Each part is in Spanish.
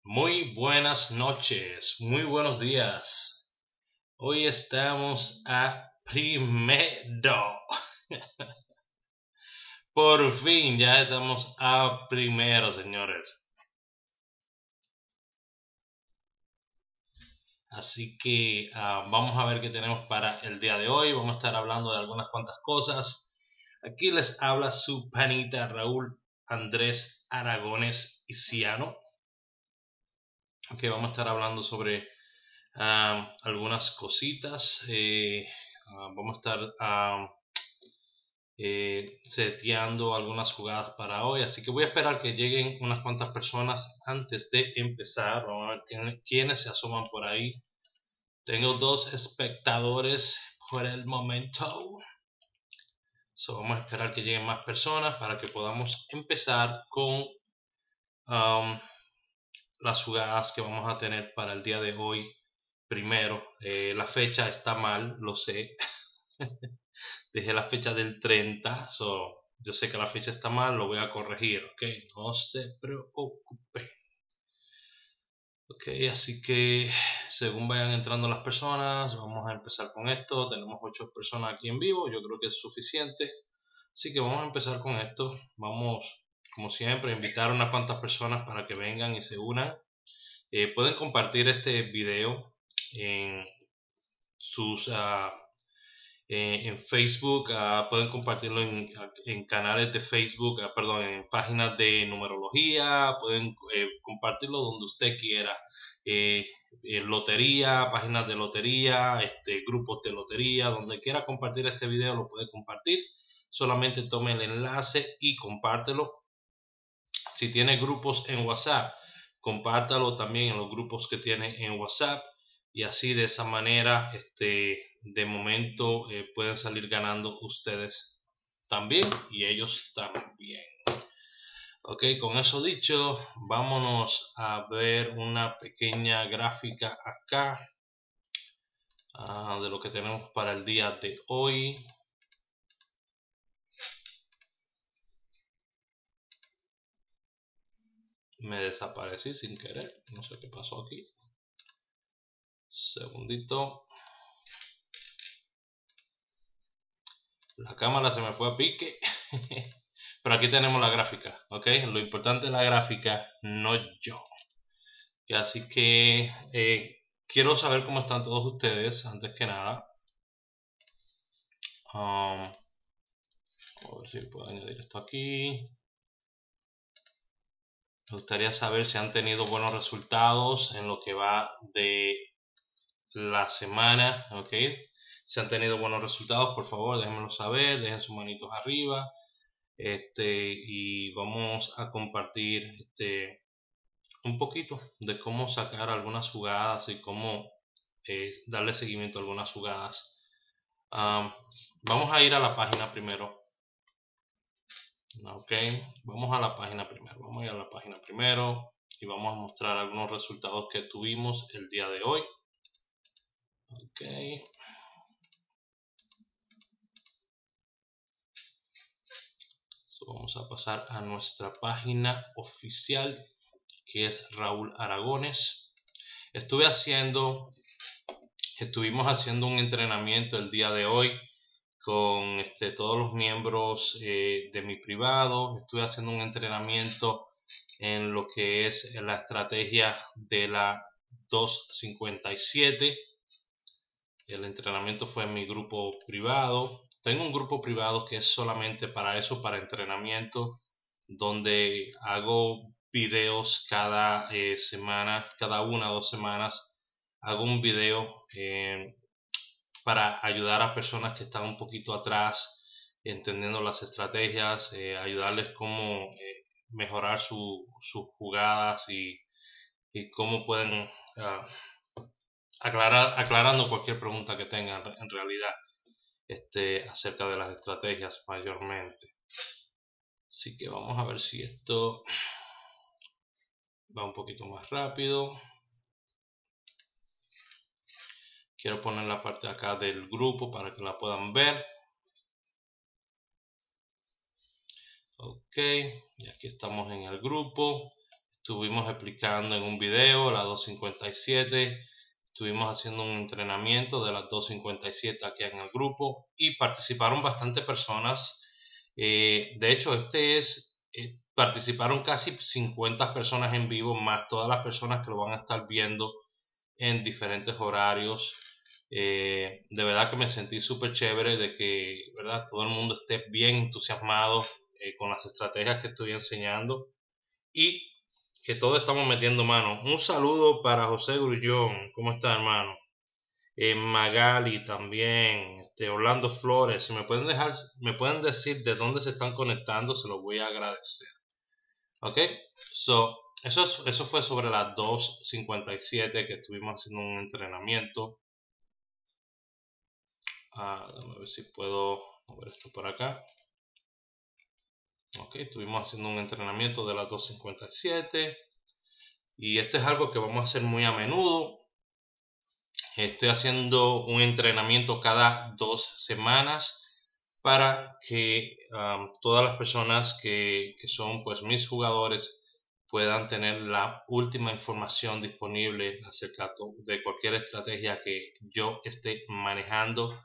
Muy buenas noches, muy buenos días. Hoy estamos a primero. Por fin ya estamos a primero, señores. Así que vamos a ver qué tenemos para el día de hoy. Vamos a estar hablando de algunas cuantas cosas. Aquí les habla su panita Raúl Andrés Aragones Isiano. Ok, vamos a estar hablando sobre algunas cositas. Vamos a estar seteando algunas jugadas para hoy, así que voy a esperar que lleguen unas cuantas personas antes de empezar. Vamos a ver quiénes se asoman por ahí. Tengo 2 espectadores por el momento, vamos a esperar que lleguen más personas para que podamos empezar con las jugadas que vamos a tener para el día de hoy. Primero, la fecha está mal, lo sé. Dejé la fecha del 30, yo sé que la fecha está mal, lo voy a corregir, ok, no se preocupe. Ok, así que según vayan entrando las personas, vamos a empezar con esto. Tenemos 8 personas aquí en vivo, yo creo que es suficiente, así que vamos a empezar con esto. Vamos, como siempre, a invitar a unas cuantas personas para que vengan y se unan. Pueden compartir este video en sus en Facebook, pueden compartirlo en canales de Facebook, perdón, en páginas de numerología, pueden compartirlo donde usted quiera, lotería, páginas de lotería, grupos de lotería, donde quiera compartir este video lo puede compartir. Solamente tome el enlace y compártelo. Si tiene grupos en WhatsApp, compártalo también en los grupos que tiene en WhatsApp, y así de esa manera de momento pueden salir ganando ustedes también y ellos también. Ok, con eso dicho, vámonos a ver una pequeña gráfica acá de lo que tenemos para el día de hoy. Me desaparecí sin querer, no sé qué pasó aquí. Segundito. La cámara se me fue a pique. Pero aquí tenemos la gráfica, ok. Lo importante es la gráfica, no yo. Así que quiero saber cómo están todos ustedes, antes que nada. A ver si puedo añadir esto aquí. Me gustaría saber si han tenido buenos resultados en lo que va de la semana, ok. Si han tenido buenos resultados, por favor déjenmelo saber, dejen sus manitos arriba. Y vamos a compartir un poquito de cómo sacar algunas jugadas y cómo darle seguimiento a algunas jugadas. Vamos a ir a la página primero. Ok, vamos a la página primero. Vamos a ir a la página primero y vamos a mostrar algunos resultados que tuvimos el día de hoy. Ok. Vamos a pasar a nuestra página oficial, que es Raúl Aragones. Estuvimos haciendo un entrenamiento el día de hoy con todos los miembros de mi privado. Estuve haciendo un entrenamiento en lo que es la estrategia de la 257. El entrenamiento fue en mi grupo privado. Tengo un grupo privado que es solamente para eso, para entrenamiento, donde hago videos cada semana, cada 1 o 2 semanas hago un video para ayudar a personas que están un poquito atrás, entendiendo las estrategias, ayudarles cómo mejorar sus jugadas y cómo pueden aclarando cualquier pregunta que tengan en realidad acerca de las estrategias mayormente. Así que vamos a ver si esto va un poquito más rápido. Quiero poner la parte de acá del grupo para que la puedan ver. Ok, y aquí estamos en el grupo. estuvimos explicando en un video la 257. Estuvimos haciendo un entrenamiento de las 257 aquí en el grupo y participaron bastantes personas. De hecho, participaron casi 50 personas en vivo, más todas las personas que lo van a estar viendo en diferentes horarios. De verdad que me sentí súper chévere de que, ¿verdad?, todo el mundo esté bien entusiasmado con las estrategias que estoy enseñando y que todos estamos metiendo mano. Un saludo para José Grullón. ¿Cómo está, hermano? Magali también, Orlando Flores. Si me pueden decir de dónde se están conectando, se los voy a agradecer. Ok, eso fue sobre las 2:57 que estuvimos haciendo un entrenamiento. Déjame ver si puedo mover esto por acá. Ok, estuvimos haciendo un entrenamiento de las 2:57 y esto es algo que vamos a hacer muy a menudo. Estoy haciendo un entrenamiento cada 2 semanas para que todas las personas que son pues mis jugadores puedan tener la última información disponible acerca de cualquier estrategia que yo esté manejando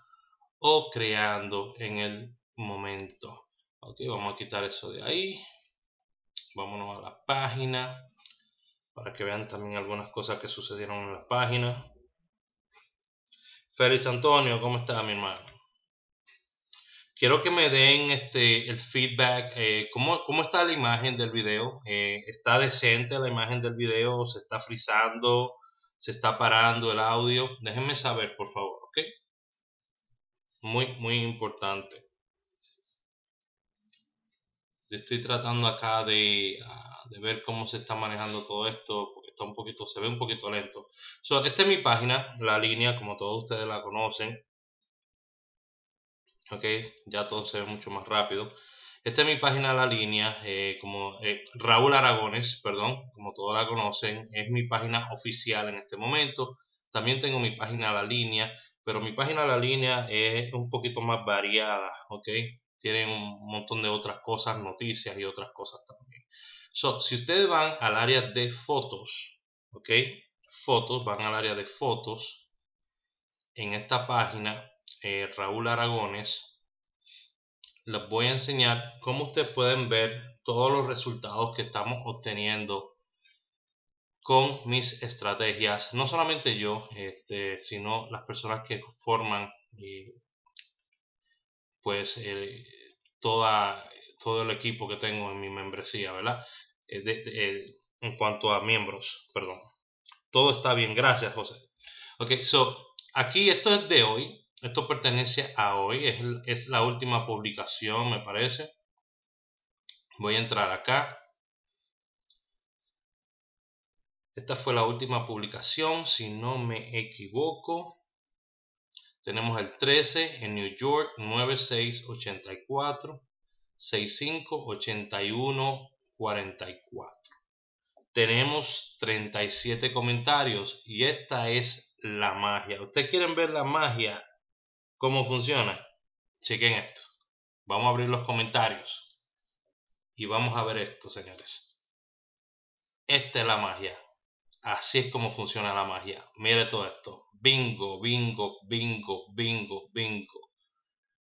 o creando en el momento. Ok, vamos a quitar eso de ahí. Vámonos a la página para que vean también algunas cosas que sucedieron en la página. Félix Antonio, ¿cómo está, mi hermano? Quiero que me den el feedback. ¿Cómo está la imagen del video? ¿Está decente la imagen del video? ¿Se está frizando? ¿Se está parando el audio? Déjenme saber, por favor, ¿ok? Muy, muy importante. Estoy tratando acá de ver cómo se está manejando todo esto, porque se ve un poquito lento. Esta es mi página, La Línea, como todos ustedes la conocen. Ok, ya todo se ve mucho más rápido. Esta es mi página La Línea, como Raúl Aragones, perdón, como todos la conocen, es mi página oficial en este momento. También tengo mi página La Línea, pero mi página La Línea es un poquito más variada, ok. Tienen un montón de otras cosas, noticias y otras cosas también. Si ustedes van al área de fotos, ok, van al área de fotos en esta página. Raúl Aragones, les voy a enseñar cómo ustedes pueden ver todos los resultados que estamos obteniendo con mis estrategias. No solamente yo, sino las personas que forman pues todo el equipo que tengo en mi membresía, ¿verdad? En cuanto a miembros, perdón. Todo está bien, gracias, José. Ok, aquí esto es de hoy. Esto pertenece a hoy, es la última publicación, me parece. Voy a entrar acá. Esta fue la última publicación, si no me equivoco. Tenemos el 13 en New York, 9684, 658144. Tenemos 37 comentarios y esta es la magia. ¿Ustedes quieren ver la magia? ¿Cómo funciona? Chequen esto. Vamos a abrir los comentarios y vamos a ver esto, señores. Esta es la magia. Así es como funciona la magia. Mire todo esto. Bingo, bingo, bingo, bingo, bingo.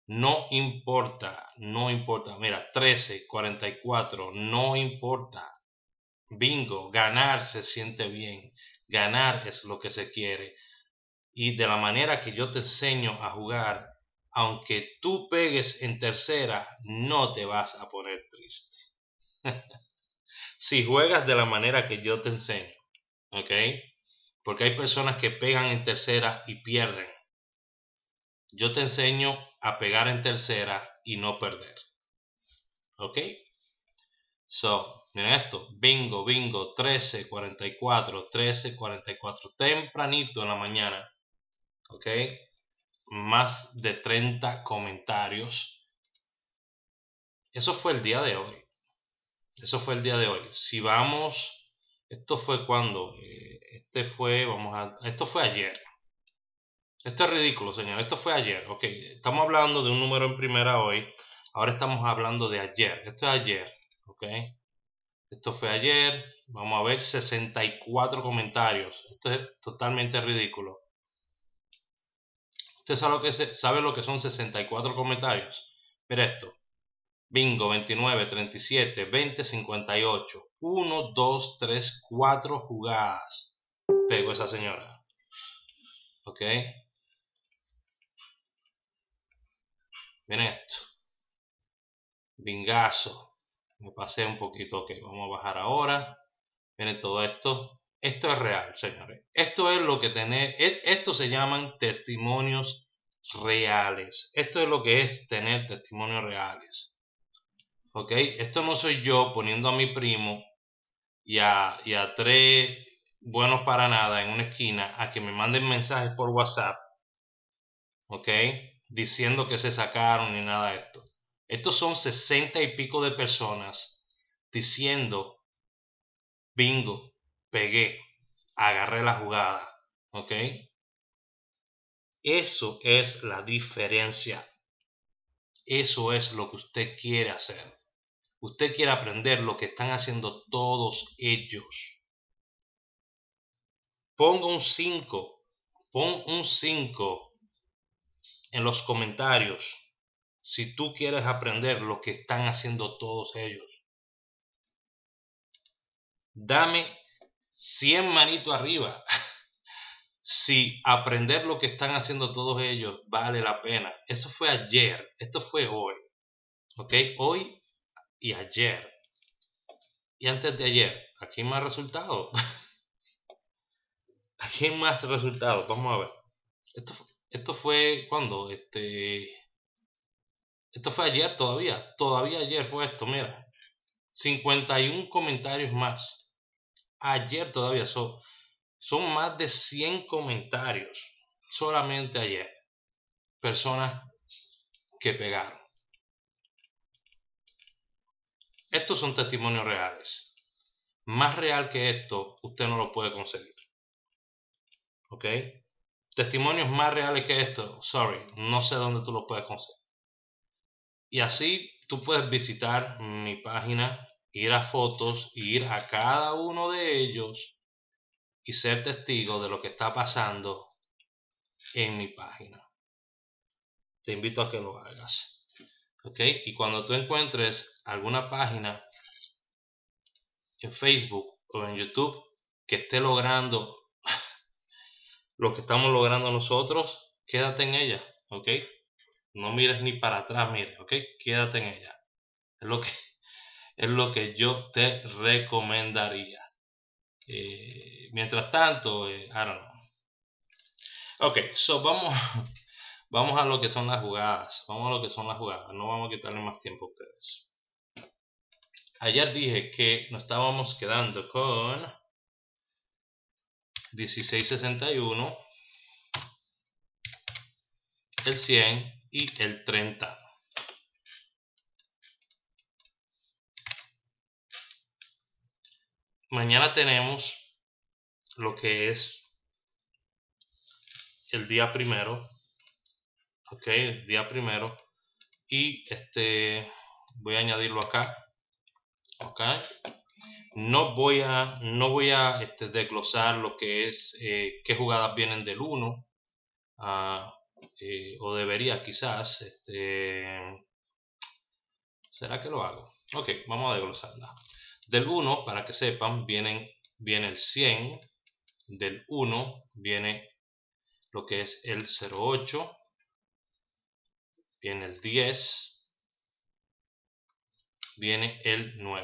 No importa, no importa. Mira, 13, 44, no importa. Bingo, ganar se siente bien. Ganar es lo que se quiere. Y de la manera que yo te enseño a jugar, aunque tú pegues en tercera, no te vas a poner triste. Si juegas de la manera que yo te enseño, ¿ok? Porque hay personas que pegan en tercera y pierden. Yo te enseño a pegar en tercera y no perder. ¿Ok? Miren esto. Bingo, bingo, 13, 44, 13, 44. Tempranito en la mañana. ¿Ok? Más de 30 comentarios. Eso fue el día de hoy. Eso fue el día de hoy. Si vamos, esto fue cuando, esto fue ayer. Esto es ridículo, señor. Esto fue ayer. Ok, estamos hablando de un número en primera hoy. Ahora estamos hablando de ayer. Esto es ayer. Ok. Esto fue ayer. Vamos a ver 64 comentarios. Esto es totalmente ridículo. ¿Usted sabe lo que son 64 comentarios? Mira esto. Bingo 29, 37, 20, 58. 1, 2, 3, 4 jugadas. Pegó esa señora. ¿Ok? Miren esto. Bingazo. Me pasé un poquito. Ok, vamos a bajar ahora. Miren todo esto. Esto es real, señores. Esto es lo que esto se llaman testimonios reales. Esto es lo que es tener testimonios reales. ¿Ok? Esto no soy yo poniendo a mi primo y a tres buenos para nada en una esquina a que me manden mensajes por WhatsApp. ¿Ok? Diciendo que se sacaron ni nada de esto. Estos son 60 y pico de personas diciendo, bingo, pegué, agarré la jugada. ¿Ok? Eso es la diferencia. Eso es lo que usted quiere hacer. Usted quiere aprender lo que están haciendo todos ellos. Ponga un 5. Pon un 5 en los comentarios si tú quieres aprender lo que están haciendo todos ellos. Dame 100 manitos arriba si aprender lo que están haciendo todos ellos vale la pena. Eso fue ayer, esto fue hoy. ¿Ok? Hoy y ayer. Y antes de ayer, aquí hay más resultados. Aquí hay más resultados. Vamos a ver. Esto fue cuando esto fue ayer todavía. Todavía ayer fue esto, mira. 51 comentarios más. Ayer todavía son más de 100 comentarios. Solamente ayer. Personas que pegaron. Estos son testimonios reales. Más real que esto, usted no lo puede conseguir. ¿Ok? Testimonios más reales que esto, sorry, no sé dónde tú lo puedes conseguir. Y así tú puedes visitar mi página, ir a fotos, ir a cada uno de ellos y ser testigo de lo que está pasando en mi página. Te invito a que lo hagas. ¿Ok? Y cuando tú encuentres alguna página en Facebook o en YouTube que esté logrando lo que estamos logrando nosotros, quédate en ella. ¿Ok? No mires ni para atrás, mire. ¿Ok? Quédate en ella. Es lo que yo te recomendaría. Mientras tanto, I don't know. Ok, so vamos a lo que son las jugadas. Vamos a lo que son las jugadas. No vamos a quitarle más tiempo a ustedes. Ayer dije que nos estábamos quedando con 1661, el 100 y el 30. Mañana tenemos lo que es el día primero. Ok, el día primero. Y voy a añadirlo acá. Ok. No voy a desglosar lo que es qué jugadas vienen del 1. O debería quizás. ¿Será que lo hago? Ok, vamos a desglosarla. Del 1, para que sepan, viene el 100. Del 1 viene lo que es el 08. Viene el 10. Viene el 9.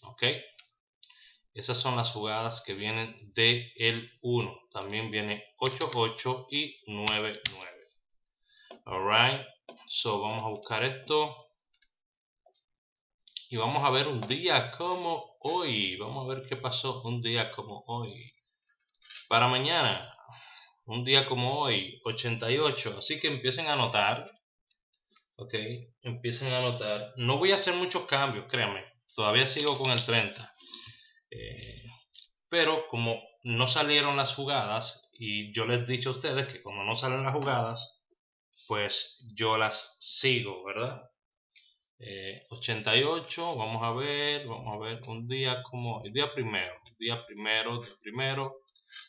Ok. Esas son las jugadas que vienen de el 1. También viene 8, 8 y 9, 9. Alright. So vamos a buscar esto. Y vamos a ver un día como hoy. Vamos a ver qué pasó un día como hoy. Para mañana, un día como hoy, 88. Así que empiecen a anotar. Ok. Empiecen a anotar. No voy a hacer muchos cambios, créanme. Todavía sigo con el 30. Pero como no salieron las jugadas, y yo les he dicho a ustedes que cuando no salen las jugadas, pues yo las sigo, ¿verdad? 88, vamos a ver un día como el día primero,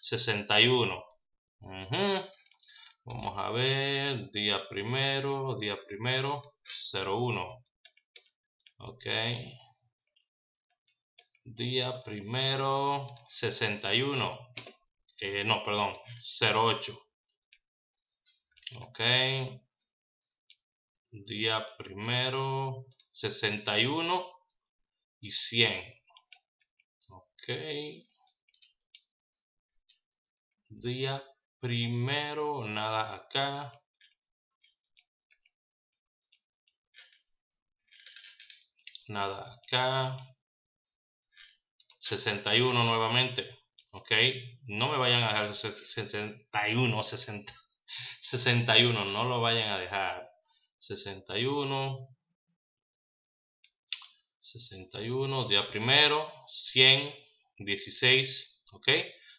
61. Vamos a ver, día primero, 01. Ok, día primero, 61. No, perdón, 08. Ok, día primero, 61 y 100. Ok, día primero, nada acá. Nada acá. 61 nuevamente. Ok, no me vayan a dejar 61, 60, 61, no lo vayan a dejar. 61, 61, día primero, 100, 16, ok,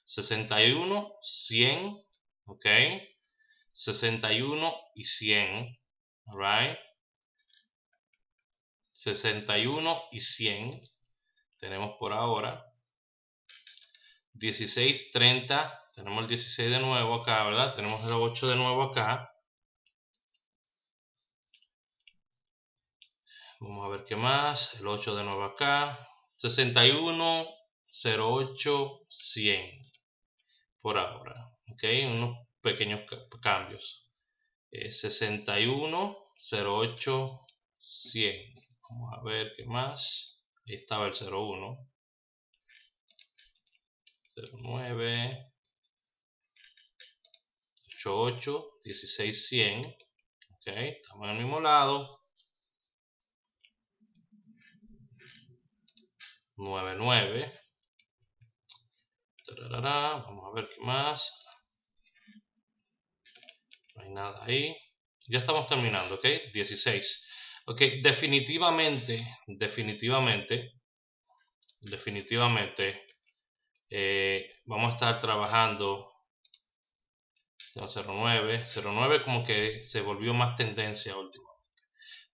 61, 100, ok, 61 y 100, alright, 61 y 100, tenemos por ahora. 16, 30, tenemos el 16 de nuevo acá, ¿verdad? Tenemos el 8 de nuevo acá. Vamos a ver qué más. El 8 de nuevo acá. 61, 08, 100. Por ahora. Ok, unos pequeños cambios. 61, 08, 100. Vamos a ver qué más. Ahí estaba el 01. 09. 88, 16, 100. Ok, estamos en el mismo lado. 99. Vamos a ver qué más. No hay nada ahí. Ya estamos terminando, ok. 16. Ok, definitivamente vamos a estar trabajando 09 como que se volvió más tendencia últimamente,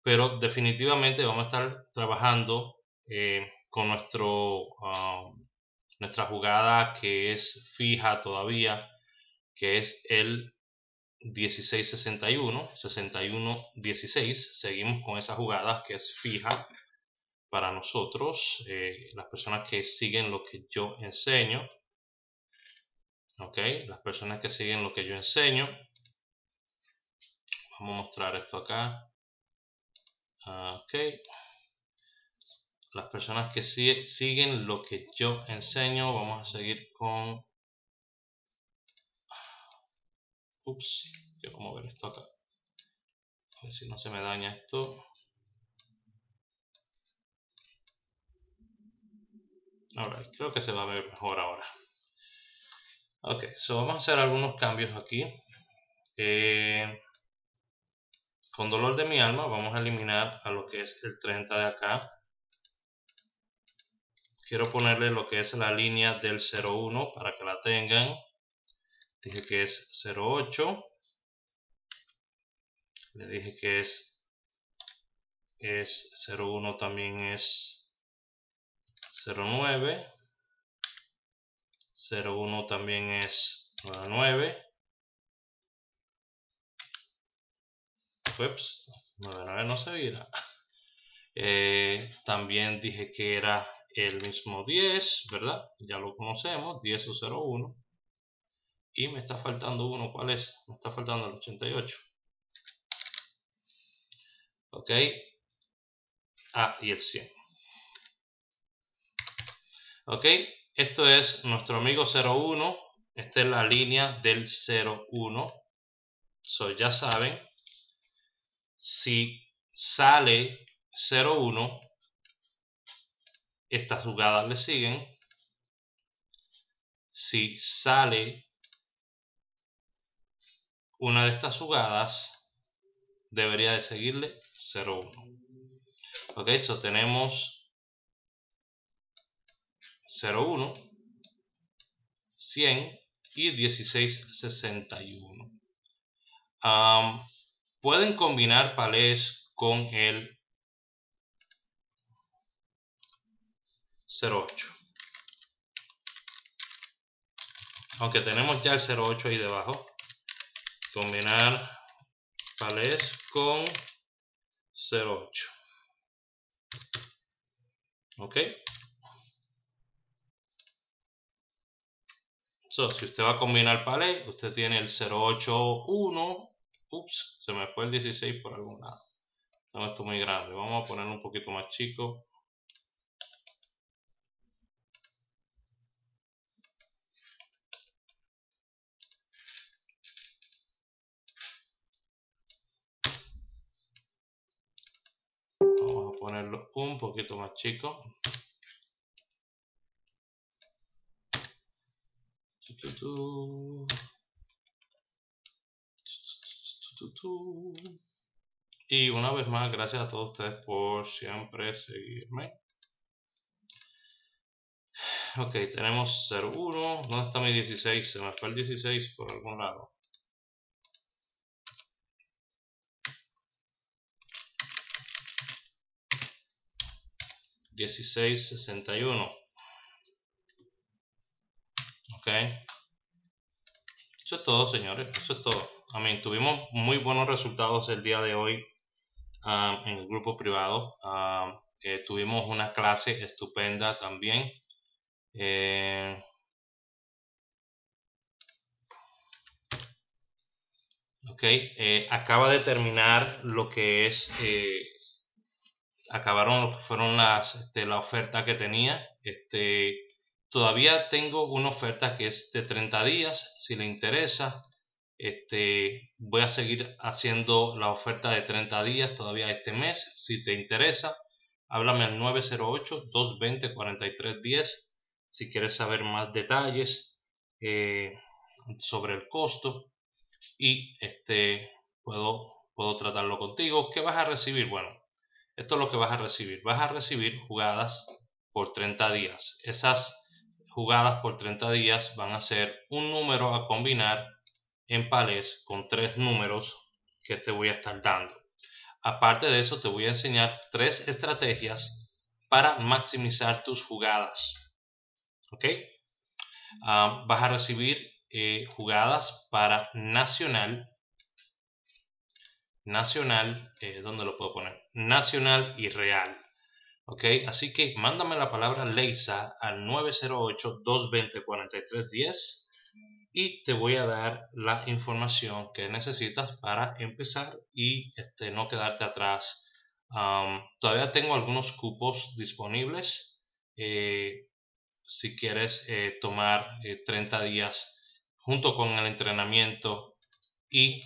pero definitivamente vamos a estar trabajando con nuestra jugada que es fija todavía, que es el 16-61, 61-16. Seguimos con esa jugada que es fija para nosotros, las personas que siguen lo que yo enseño. Ok, las personas que siguen lo que yo enseño. Vamos a mostrar esto acá. Ok, las personas que siguen lo que yo enseño. Vamos a seguir con... Ups, quiero mover esto acá. A ver si no se me daña esto. Alright, creo que se va a ver mejor ahora. Ok, so vamos a hacer algunos cambios aquí. Con dolor de mi alma vamos a eliminar a lo que es el 30 de acá. Quiero ponerle lo que es la línea del 01 para que la tengan. Dije que es 08. Le dije que es 01, también es 09. 01 también es 99. Ups, 99 no se vira. También dije que era el mismo 10, ¿verdad? Ya lo conocemos, 10 o 01. Y me está faltando uno, ¿cuál es? Me está faltando el 88. Ok. Y el 100. Ok, esto es nuestro amigo 01. Esta es la línea del 01. So, ya saben, si sale 01, estas jugadas le siguen. Si sale una de estas jugadas, debería de seguirle 01. Ok, so tenemos 01, 100 y 1661. Pueden combinar palés con el 0.8. Aunque tenemos ya el 0.8 ahí debajo, combinar palés con 0.8. Ok. So, si usted va a combinar palés, usted tiene el 0.8.1. Ups, se me fue el 16 por algún lado. No, esto es muy grande. Vamos a ponerlo un poquito más chico. Vamos a ponerlo un poquito más chico. Y una vez más, gracias a todos ustedes por siempre seguirme. Ok, tenemos 0.1. ¿Dónde está mi 16? Se me fue el 16 por algún lado. $16.61. Ok. Eso es todo, señores. Eso es todo. Tuvimos muy buenos resultados el día de hoy en el grupo privado. Tuvimos una clase estupenda también. Ok, acaba de terminar lo que es, acabaron lo que fueron la oferta que tenía. Todavía tengo una oferta que es de 30 días, si le interesa. Voy a seguir haciendo la oferta de 30 días todavía este mes. Si te interesa, háblame al 908-220-4310 si quieres saber más detalles sobre el costo, y puedo tratarlo contigo. ¿Qué vas a recibir? Bueno, esto es lo que vas a recibir. Vas a recibir jugadas por 30 días. Esas jugadas por 30 días van a ser un número a combinar en palés con 3 números que te voy a estar dando. Aparte de eso, te voy a enseñar 3 estrategias para maximizar tus jugadas. ¿Ok? Vas a recibir jugadas para nacional, ¿dónde lo puedo poner? Nacional y real. Ok, así que mándame la palabra Leisa al 908-220-4310 y te voy a dar la información que necesitas para empezar y no quedarte atrás. Todavía tengo algunos cupos disponibles. Si quieres tomar 30 días junto con el entrenamiento y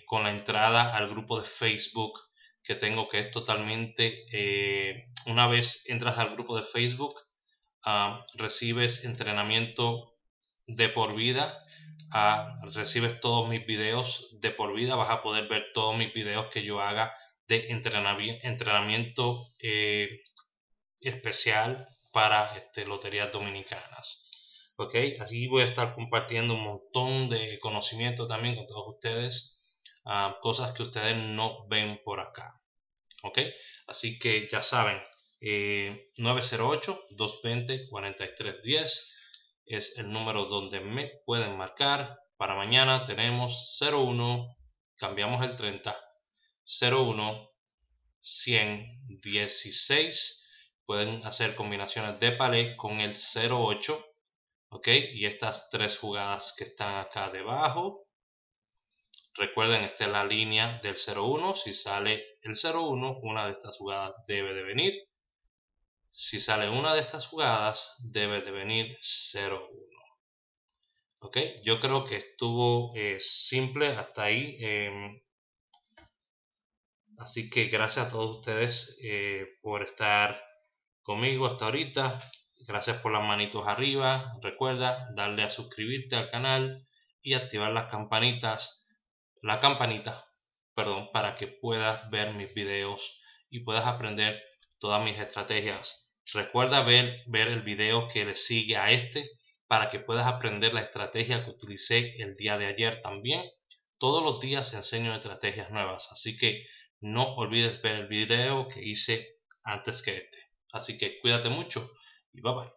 con la entrada al grupo de Facebook que tengo, que es totalmente, una vez entras al grupo de Facebook, recibes entrenamiento de por vida, recibes todos mis videos de por vida, vas a poder ver todos mis videos que yo haga de entrenamiento especial para loterías dominicanas. Ok, así voy a estar compartiendo un montón de conocimiento también con todos ustedes, cosas que ustedes no ven por acá. Ok, así que ya saben, 908-220-4310 es el número donde me pueden marcar. Para mañana tenemos 01, cambiamos el 30, 01, 116. Pueden hacer combinaciones de palé con el 08. Ok, y estas 3 jugadas que están acá debajo, recuerden, esta es la línea del 01. Si sale el 01, una de estas jugadas debe de venir. Si sale una de estas jugadas, debe de venir 01. Ok, yo creo que estuvo simple hasta ahí. Así que gracias a todos ustedes por estar conmigo hasta ahorita. Gracias por las manitos arriba. Recuerda darle a suscribirte al canal y activar la campanita, para que puedas ver mis videos y puedas aprender todas mis estrategias. Recuerda ver el video que le sigue a para que puedas aprender la estrategia que utilicé el día de ayer también. Todos los días enseño estrategias nuevas, así que no olvides ver el video que hice antes que Así que cuídate mucho y bye bye.